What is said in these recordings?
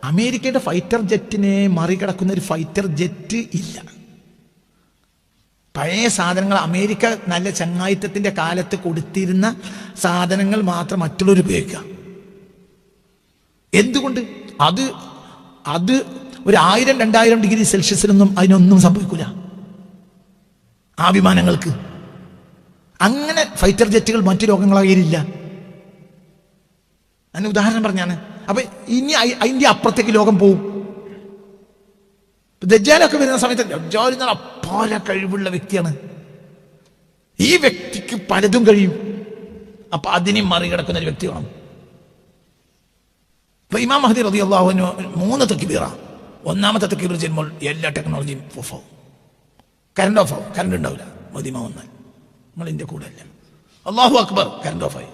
അമേരിക്കയുടെ ഫൈറ്റർ ജെറ്റിനെ മറികടക്കുന്ന ഒരു ഫൈറ്റർ ജെറ്റ് ഇല്ല. പഴയ സാധനങ്ങൾ അമേരിക്ക നല്ല ചങ്ങായിത്തത്തിന്റെ കാലത്ത് കൊടുത്തിരുന്ന സാധനങ്ങൾ മാത്രം മറ്റുള്ളവർ ഉപയോഗിക്കുക. എന്തുകൊണ്ട്? അത് അത് 1000-2000 ഡിഗ്രി സെൽഷ്യസിലൊന്നും അതിനൊന്നും സംഭവിക്കില്ല ആ വിമാനങ്ങൾക്ക്. അങ്ങനെ ഫൈറ്റർ ജെറ്റുകൾ മറ്റു ലോകങ്ങളായില്ല. അതിന് ഉദാഹരണം പറഞ്ഞാണ്. അപ്പൊ ഇനി അതിന്റെ അപ്പുറത്തേക്ക് ലോകം പോവും. ദജ്ജാലൊക്കെ വരുന്ന സമയത്ത് ദജ്ജാൽ പല കഴിവുള്ള വ്യക്തിയാണ്. ഈ വ്യക്തിക്ക് പലതും കഴിയും. അപ്പൊ അതിനെ മറികടക്കുന്ന ഒരു വ്യക്തി വേണം. ഇപ്പൊ ഇമാം മഹ്ദി റളിയല്ലാഹു അൻഹു 3 തക്ബീറ. ഒന്നാമത്തെ തക്ബീർ ചെല്ലുമ്പോൾ എല്ലാ ടെക്നോളജിയും ഓഫ് ആവും. കറണ്ട് ഓഫ് ആവും. കറണ്ട് ഉണ്ടാവില്ല. മദീമ വന്നാൽ നിങ്ങൾ എൻ്റെ കൂടെ അല്ല. അല്ലാഹു അക്ബർ, കറണ്ട് ഓഫ് ആയി.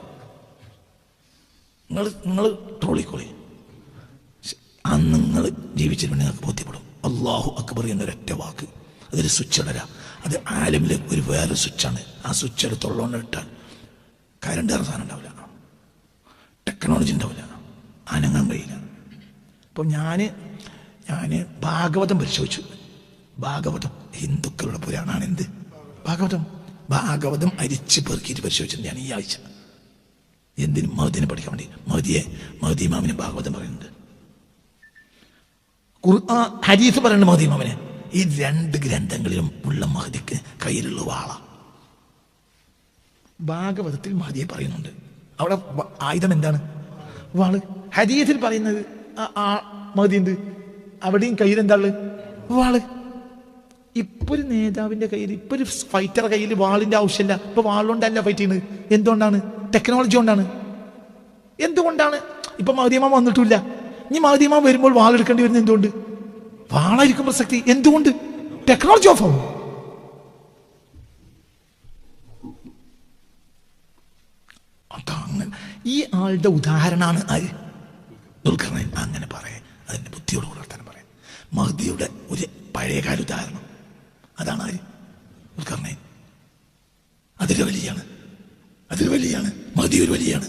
നിങ്ങൾ ട്രോളിക്കോളി. അന്ന് നിങ്ങൾ ജീവിച്ചിട്ടുണ്ടെങ്കിൽ നിങ്ങൾക്ക് ബോധ്യപ്പെടും. അല്ലാഹു അക്ബർ എന്നൊരൊറ്റ വാക്ക്, അതൊരു സ്വിച്ച് ഇടല. അത് ആലമിലെ ഒരു വേറെ സ്വിച്ചാണ്. ആ സ്വിച്ച് എടുത്തുള്ളതുകൊണ്ട് ഇട്ടാൽ കറണ്ട് സാധനം ഉണ്ടാവില്ല, ടെക്നോളജി ഉണ്ടാവില്ല, അനങ്ങാൻ കഴിയില്ല. അപ്പം ഞാൻ ഭാഗവതം പരിശോധിച്ചു. ഭാഗവതം ഹിന്ദുക്കളുടെ പുരാണാണ്. എന്ത് ഭാഗവതം അരിച്ച് പെറുക്കിയിട്ട് പരിശോധിച്ചിട്ടുണ്ട് ഞാൻ ഈ ആഴ്ച. എന്തിനും മഹദിനെ പഠിക്കാൻ വേണ്ടി. മഹദി ഇമാമിന് ഭാഗവതം പറയുന്നുണ്ട്, ഹദീസ് പറയുന്നുണ്ട് മഹദി ഇമാമിന്. ഈ 2 ഗ്രന്ഥങ്ങളിലും ഉള്ള മഹദിക്ക് കയ്യിലുള്ള വാള. ഭാഗവതത്തിൽ മഹദിയെ പറയുന്നുണ്ട്. അവിടെ ആയുധം എന്താണ്? വാള്. ഹദീസിൽ പറയുന്നത് മഹദി എന്ത്? അവിടെയും കയ്യിൽ എന്താണ്? വാള്. ഇപ്പൊ ഒരു നേതാവിന്റെ കയ്യിൽ, ഇപ്പൊ ഒരു ഫൈറ്ററുടെ കയ്യിൽ വാളിന്റെ ആവശ്യമില്ല. ഇപ്പൊ വാളുകൊണ്ടല്ല ഫൈറ്റ് ചെയ്യുന്നത്. എന്തുകൊണ്ടാണ്? ടെക്നോളജി കൊണ്ടാണ്. എന്തുകൊണ്ടാണ്? ഇപ്പൊ മഹദി ഇമാം വന്നിട്ടില്ല. ഇനി മഹദി ഇമാം വരുമ്പോൾ വാളെടുക്കേണ്ടി വരുന്നത് എന്തുകൊണ്ട്? വാളായിരിക്കും പ്രസക്തി. എന്തുകൊണ്ട്? ടെക്നോളജി ഓഫ് ആവും. അതങ്ങനെ ഈ ആളുടെ ഉദാഹരണമാണ് ആര്? ദുൽഖർനൈൻ. അങ്ങനെ പറയാം, അതിന്റെ ബുദ്ധിയോട് വളർത്താനും പറയാം. മഹദിയുടെ ഒരു പഴയകാല ഉദാഹരണം അതാണ് ആര്? ദുൽഖർനൈൻ. അതൊരു വലിയാണ്. മഹദി ഒരു വലിയാണ്.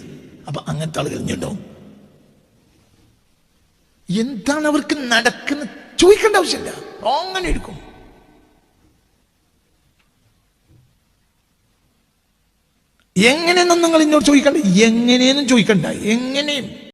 അപ്പൊ അങ്ങനത്തെ ആളുകൾ ഇഞ്ഞുണ്ടാവും. എന്താണ് അവർക്ക് നടക്കുന്നത് ചോദിക്കേണ്ട ആവശ്യമില്ല. അങ്ങനെ എടുക്കും. എങ്ങനെയെന്നും നിങ്ങൾ എന്നോട് ചോദിക്കണ്ട. എങ്ങനെയെന്നും ചോദിക്കണ്ട. എങ്ങനെയും